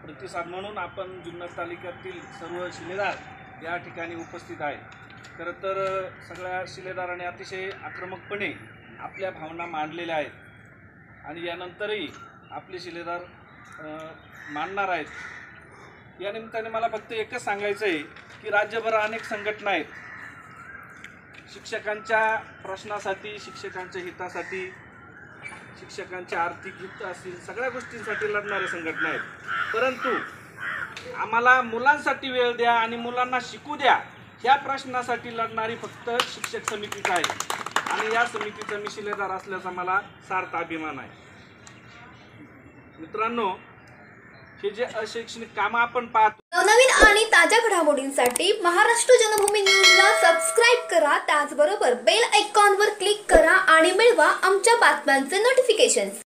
प्रतिसाद म्हणून आपण जुन्नर तालुक्यातील सर्व शिलेदार या ठिकाणी उपस्थित आहे। खरं तर सगळ्या शिलेदारांनी अतिशय आक्रमकपणे आपल्या भावना मांडलेल्या आहेत आणि यानंतरही आपले शिलेदार मांडणार आहेत। या निमित्ताने मला फक्त एकच सांगायचं आहे की राज्यभर अनेक संघटना आहेत, शिक्षकांच्या प्रश्नासाठी, शिक्षकांच्या हितासाठी, शिक्षकांच्या आर्थिक हित असतील सगळ्या गोष्टींसाठी लढणारे संघटना आहेत। परंतु आम्हाला मुलांसाठी वेळ द्या आणि मुलांना शिकू द्या ह्या प्रश्नासाठी लढणारी फक्त शिक्षक समितीच आहे आणि या समितीचा मी शिलेदार असल्याचा मला सार्थ अभिमान आहे। मित्रांनो, हे जे अशैक्षणिक काम आपण पाहतो, नवनवीन आणि ताज्या घडामोडींसाठी महाराष्ट्र जनभूमी न्यूजला सबस्क्राईब करा, त्याचबरोबर बेल आयकॉनवर क्लिक करा आणि मिळवा आमच्या बातम्यांचे नोटिफिकेशन्स।